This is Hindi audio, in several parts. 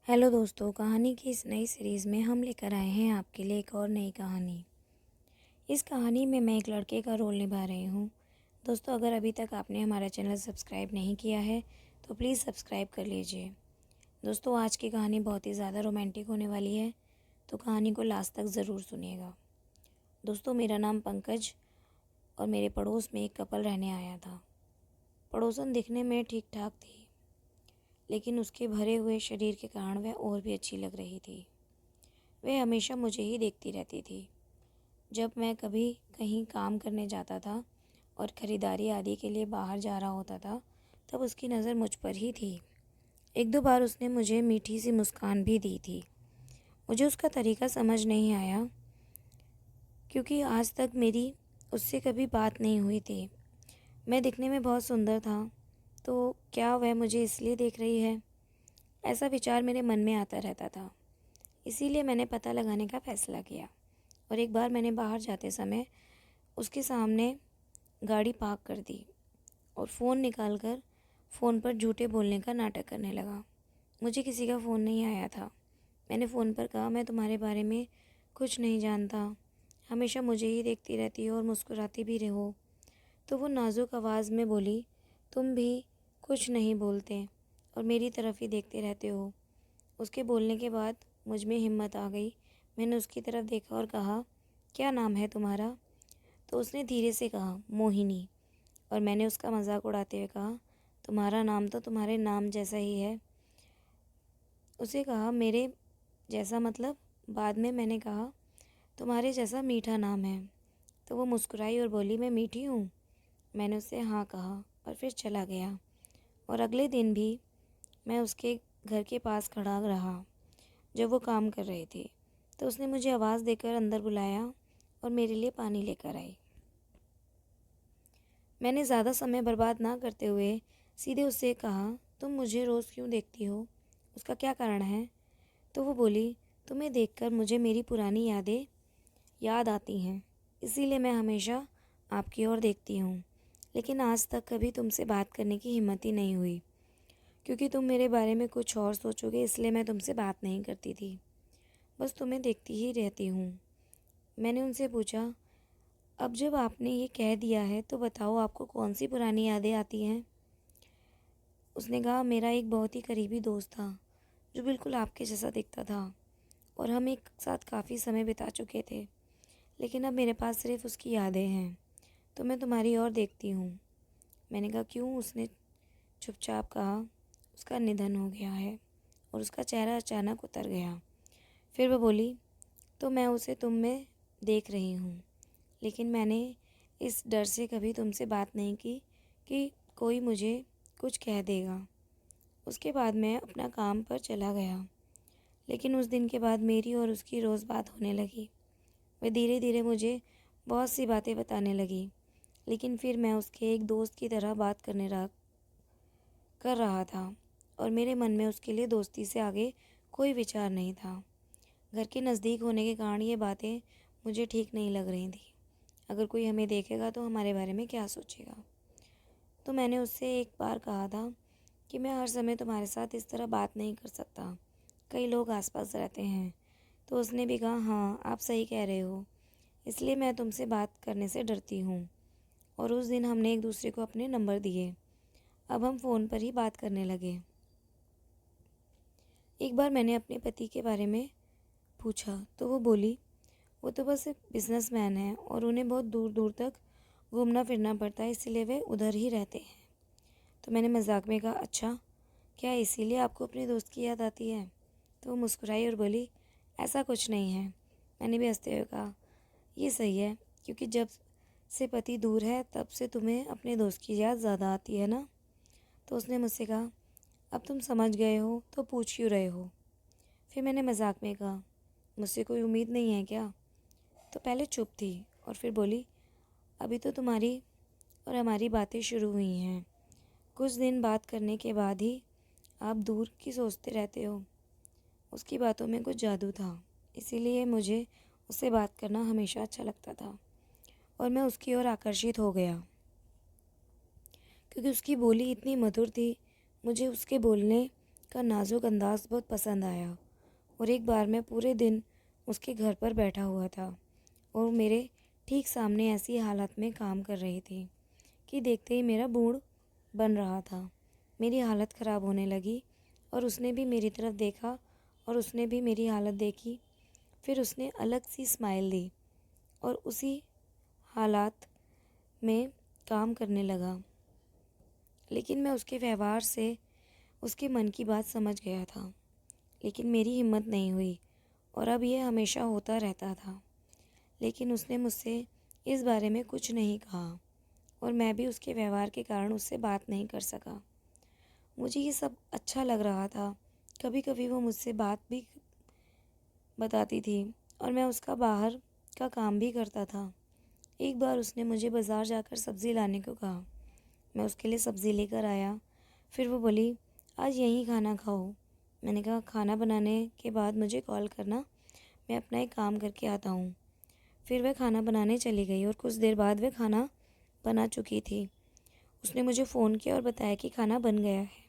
हेलो दोस्तों, कहानी की इस नई सीरीज़ में हम लेकर आए हैं आपके लिए एक और नई कहानी। इस कहानी में मैं एक लड़के का रोल निभा रही हूँ। दोस्तों, अगर अभी तक आपने हमारा चैनल सब्सक्राइब नहीं किया है तो प्लीज़ सब्सक्राइब कर लीजिए। दोस्तों, आज की कहानी बहुत ही ज़्यादा रोमांटिक होने वाली है, तो कहानी को लास्ट तक ज़रूर सुनिएगा। दोस्तों, मेरा नाम पंकज और मेरे पड़ोस में एक कपल रहने आया था। पड़ोसन दिखने में ठीक ठाक थी, लेकिन उसके भरे हुए शरीर के कारण वह और भी अच्छी लग रही थी। वह हमेशा मुझे ही देखती रहती थी। जब मैं कभी कहीं काम करने जाता था और ख़रीदारी आदि के लिए बाहर जा रहा होता था, तब उसकी नज़र मुझ पर ही थी। एक दो बार उसने मुझे मीठी सी मुस्कान भी दी थी। मुझे उसका तरीका समझ नहीं आया, क्योंकि आज तक मेरी उससे कभी बात नहीं हुई थी। मैं दिखने में बहुत सुंदर था, तो क्या वह मुझे इसलिए देख रही है? ऐसा विचार मेरे मन में आता रहता था। इसीलिए मैंने पता लगाने का फ़ैसला किया और एक बार मैंने बाहर जाते समय उसके सामने गाड़ी पार्क कर दी और फ़ोन निकाल कर फ़ोन पर झूठे बोलने का नाटक करने लगा। मुझे किसी का फ़ोन नहीं आया था। मैंने फ़ोन पर कहा, मैं तुम्हारे बारे में कुछ नहीं जानता, हमेशा मुझे ही देखती रहती हो और मुस्कुराती भी रहो। तो वो नाजुक आवाज़ में बोली, तुम भी कुछ नहीं बोलते और मेरी तरफ ही देखते रहते हो। उसके बोलने के बाद मुझ में हिम्मत आ गई। मैंने उसकी तरफ देखा और कहा, क्या नाम है तुम्हारा? तो उसने धीरे से कहा, मोहिनी। और मैंने उसका मजाक उड़ाते हुए कहा, तुम्हारा नाम तो तुम्हारे नाम जैसा ही है। उसे कहा, मेरे जैसा मतलब? बाद में मैंने कहा, तुम्हारे जैसा मीठा नाम है। तो वो मुस्कुराई और बोली, मैं मीठी हूँ? मैंने उससे हाँ कहा और फिर चला गया। और अगले दिन भी मैं उसके घर के पास खड़ा रहा जब वो काम कर रहे थे। तो उसने मुझे आवाज़ देकर अंदर बुलाया और मेरे लिए पानी लेकर आई। मैंने ज़्यादा समय बर्बाद ना करते हुए सीधे उससे कहा, तुम मुझे रोज़ क्यों देखती हो? उसका क्या कारण है? तो वो बोली, तुम्हें देखकर मुझे मेरी पुरानी यादें याद आती हैं, इसीलिए मैं हमेशा आपकी ओर देखती हूँ। लेकिन आज तक कभी तुमसे बात करने की हिम्मत ही नहीं हुई, क्योंकि तुम मेरे बारे में कुछ और सोचोगे, इसलिए मैं तुमसे बात नहीं करती थी। बस तुम्हें देखती ही रहती हूँ। मैंने उनसे पूछा, अब जब आपने ये कह दिया है तो बताओ, आपको कौन सी पुरानी यादें आती हैं? उसने कहा, मेरा एक बहुत ही करीबी दोस्त था जो बिल्कुल आपके जैसा दिखता था और हम एक साथ काफ़ी समय बिता चुके थे, लेकिन अब मेरे पास सिर्फ उसकी यादें हैं। तो मैं तुम्हारी ओर देखती हूँ। मैंने कहा, क्यों? उसने चुपचाप कहा, उसका निधन हो गया है। और उसका चेहरा अचानक उतर गया। फिर वह बोली, तो मैं उसे तुम में देख रही हूँ, लेकिन मैंने इस डर से कभी तुमसे बात नहीं की कि कोई मुझे कुछ कह देगा। उसके बाद मैं अपना काम पर चला गया, लेकिन उस दिन के बाद मेरी और उसकी रोज़ बात होने लगी। वह धीरे धीरे मुझे बहुत सी बातें बताने लगी, लेकिन फिर मैं उसके एक दोस्त की तरह बात कर रहा था और मेरे मन में उसके लिए दोस्ती से आगे कोई विचार नहीं था। घर के नज़दीक होने के कारण ये बातें मुझे ठीक नहीं लग रही थी। अगर कोई हमें देखेगा तो हमारे बारे में क्या सोचेगा? तो मैंने उससे एक बार कहा था कि मैं हर समय तुम्हारे साथ इस तरह बात नहीं कर सकता, कई लोग आसपास रहते हैं। तो उसने भी कहा, हाँ आप सही कह रहे हो, इसलिए मैं तुमसे बात करने से डरती हूँ। और उस दिन हमने एक दूसरे को अपने नंबर दिए। अब हम फ़ोन पर ही बात करने लगे। एक बार मैंने अपने पति के बारे में पूछा तो वो बोली, वो तो बस एक बिजनेसमैन है और उन्हें बहुत दूर दूर तक घूमना फिरना पड़ता है, इसीलिए वे उधर ही रहते हैं। तो मैंने मजाक में कहा, अच्छा, क्या इसीलिए आपको अपने दोस्त की याद आती है? तो वो मुस्कुराई और बोली, ऐसा कुछ नहीं है। मैंने भी हंसते हुए कहा, ये सही है, क्योंकि जब से पति दूर है तब से तुम्हें अपने दोस्त की याद ज़्यादा आती है ना? तो उसने मुझसे कहा, अब तुम समझ गए हो तो पूछ क्यों रहे हो? फिर मैंने मजाक में कहा, मुझसे कोई उम्मीद नहीं है क्या? तो पहले चुप थी और फिर बोली, अभी तो तुम्हारी और हमारी बातें शुरू हुई हैं। कुछ दिन बात करने के बाद ही आप दूर की सोचते रहते हो। उसकी बातों में कुछ जादू था, इसीलिए मुझे उससे बात करना हमेशा अच्छा लगता था और मैं उसकी ओर आकर्षित हो गया, क्योंकि उसकी बोली इतनी मधुर थी। मुझे उसके बोलने का नाजुक अंदाज़ बहुत पसंद आया और एक बार मैं पूरे दिन उसके घर पर बैठा हुआ था और मेरे ठीक सामने ऐसी हालत में काम कर रही थी कि देखते ही मेरा मूड बन रहा था। मेरी हालत ख़राब होने लगी और उसने भी मेरी तरफ देखा और उसने भी मेरी हालत देखी। फिर उसने अलग सी स्माइल दी और उसी हालात में काम करने लगा। लेकिन मैं उसके व्यवहार से उसके मन की बात समझ गया था, लेकिन मेरी हिम्मत नहीं हुई और अब यह हमेशा होता रहता था। लेकिन उसने मुझसे इस बारे में कुछ नहीं कहा और मैं भी उसके व्यवहार के कारण उससे बात नहीं कर सका। मुझे ये सब अच्छा लग रहा था। कभी कभी वो मुझसे बात भी बताती थी और मैं उसका बाहर का काम भी करता था। एक बार उसने मुझे बाज़ार जाकर सब्ज़ी लाने को कहा। मैं उसके लिए सब्ज़ी लेकर आया। फिर वो बोली, आज यहीं खाना खाओ। मैंने कहा, खाना बनाने के बाद मुझे कॉल करना, मैं अपना एक काम करके आता हूँ। फिर वह खाना बनाने चली गई और कुछ देर बाद वह खाना बना चुकी थी। उसने मुझे फ़ोन किया और बताया कि खाना बन गया है।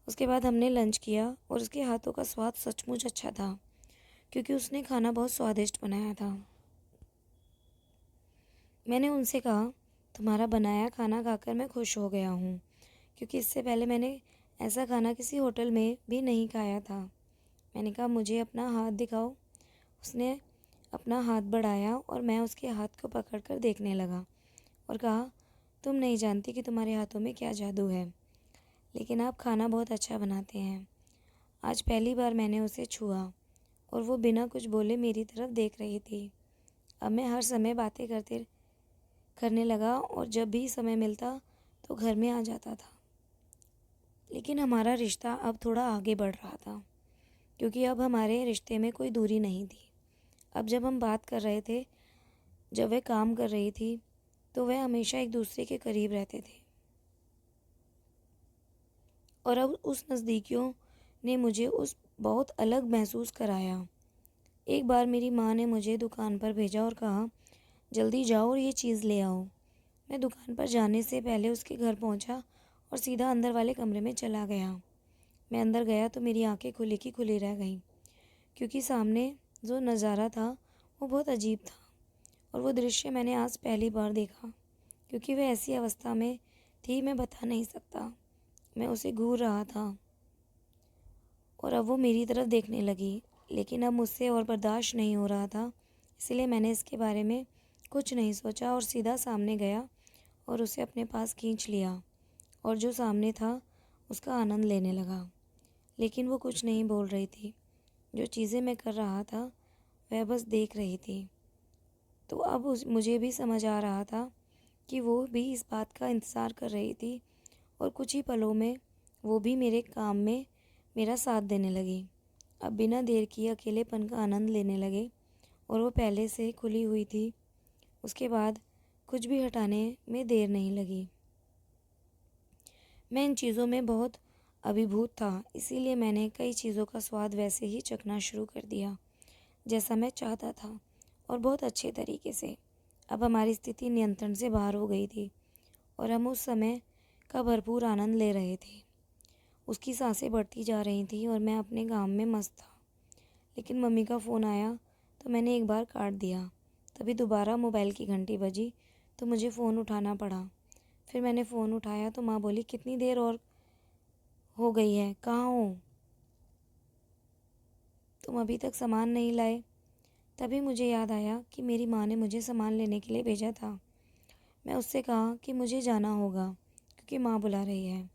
उसके बाद हमने लंच किया और उसके हाथों का स्वाद सचमुच अच्छा था, क्योंकि उसने खाना बहुत स्वादिष्ट बनाया था। मैंने उनसे कहा, तुम्हारा बनाया खाना खाकर मैं खुश हो गया हूँ, क्योंकि इससे पहले मैंने ऐसा खाना किसी होटल में भी नहीं खाया था। मैंने कहा, मुझे अपना हाथ दिखाओ। उसने अपना हाथ बढ़ाया और मैं उसके हाथ को पकड़कर देखने लगा और कहा, तुम नहीं जानती कि तुम्हारे हाथों में क्या जादू है, लेकिन आप खाना बहुत अच्छा बनाते हैं। आज पहली बार मैंने उसे छुआ और वो बिना कुछ बोले मेरी तरफ देख रही थी। अब मैं हर समय बातें करने लगा और जब भी समय मिलता तो घर में आ जाता था। लेकिन हमारा रिश्ता अब थोड़ा आगे बढ़ रहा था, क्योंकि अब हमारे रिश्ते में कोई दूरी नहीं थी। अब जब हम बात कर रहे थे, जब वह काम कर रही थी, तो वह हमेशा एक दूसरे के करीब रहते थे। और अब उस नज़दीकियों ने मुझे उस बहुत अलग महसूस कराया। एक बार मेरी माँ ने मुझे दुकान पर भेजा और कहा, जल्दी जाओ और ये चीज़ ले आओ। मैं दुकान पर जाने से पहले उसके घर पहुंचा और सीधा अंदर वाले कमरे में चला गया। मैं अंदर गया तो मेरी आंखें खुली की खुली रह गईं, क्योंकि सामने जो नज़ारा था वो बहुत अजीब था और वो दृश्य मैंने आज पहली बार देखा। क्योंकि वह ऐसी अवस्था में थी, मैं बता नहीं सकता। मैं उसे घूर रहा था और अब वो मेरी तरफ देखने लगी, लेकिन अब मुझसे और बर्दाश्त नहीं हो रहा था। इसलिए मैंने इसके बारे में कुछ नहीं सोचा और सीधा सामने गया और उसे अपने पास खींच लिया और जो सामने था उसका आनंद लेने लगा। लेकिन वो कुछ नहीं बोल रही थी। जो चीज़ें मैं कर रहा था वह बस देख रही थी। तो अब मुझे भी समझ आ रहा था कि वो भी इस बात का इंतज़ार कर रही थी और कुछ ही पलों में वो भी मेरे काम में मेरा साथ देने लगी। अब बिना देर किए अकेलेपन का आनंद लेने लगे और वो पहले से खुली हुई थी। उसके बाद कुछ भी हटाने में देर नहीं लगी। मैं इन चीज़ों में बहुत अभिभूत था, इसीलिए मैंने कई चीज़ों का स्वाद वैसे ही चखना शुरू कर दिया जैसा मैं चाहता था और बहुत अच्छे तरीके से। अब हमारी स्थिति नियंत्रण से बाहर हो गई थी और हम उस समय का भरपूर आनंद ले रहे थे। उसकी सांसें बढ़ती जा रही थीं और मैं अपने काम में मस्त था। लेकिन मम्मी का फ़ोन आया तो मैंने एक बार काट दिया। तभी दोबारा मोबाइल की घंटी बजी तो मुझे फ़ोन उठाना पड़ा। फिर मैंने फ़ोन उठाया तो माँ बोली, कितनी देर और हो गई है, कहाँ हो तुम, अभी तक सामान नहीं लाए? तभी मुझे याद आया कि मेरी माँ ने मुझे सामान लेने के लिए भेजा था। मैं उससे कहा कि मुझे जाना होगा क्योंकि माँ बुला रही है।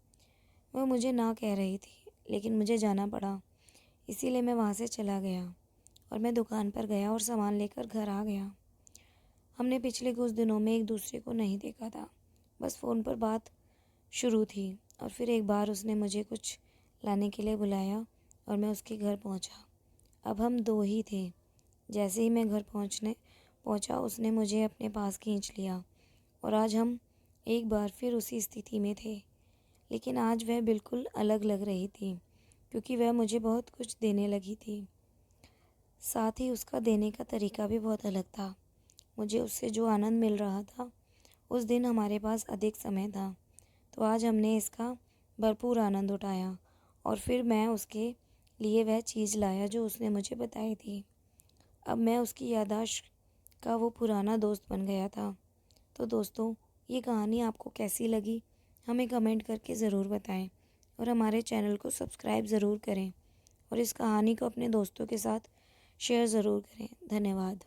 वह मुझे ना कह रही थी, लेकिन मुझे जाना पड़ा। इसीलिए मैं वहाँ से चला गया और मैं दुकान पर गया और सामान लेकर घर आ गया। हमने पिछले कुछ दिनों में एक दूसरे को नहीं देखा था, बस फ़ोन पर बात शुरू थी। और फिर एक बार उसने मुझे कुछ लाने के लिए बुलाया और मैं उसके घर पहुँचा। अब हम दो ही थे। जैसे ही मैं घर पहुँचा उसने मुझे अपने पास खींच लिया और आज हम एक बार फिर उसी स्थिति में थे। लेकिन आज वह बिल्कुल अलग लग रही थी, क्योंकि वह मुझे बहुत कुछ देने लगी थी। साथ ही उसका देने का तरीका भी बहुत अलग था। मुझे उससे जो आनंद मिल रहा था, उस दिन हमारे पास अधिक समय था, तो आज हमने इसका भरपूर आनंद उठाया और फिर मैं उसके लिए वह चीज़ लाया जो उसने मुझे बताई थी। अब मैं उसकी याददाश्त का वो पुराना दोस्त बन गया था। तो दोस्तों, ये कहानी आपको कैसी लगी हमें कमेंट करके ज़रूर बताएं और हमारे चैनल को सब्सक्राइब ज़रूर करें और इस कहानी को अपने दोस्तों के साथ शेयर ज़रूर करें। धन्यवाद।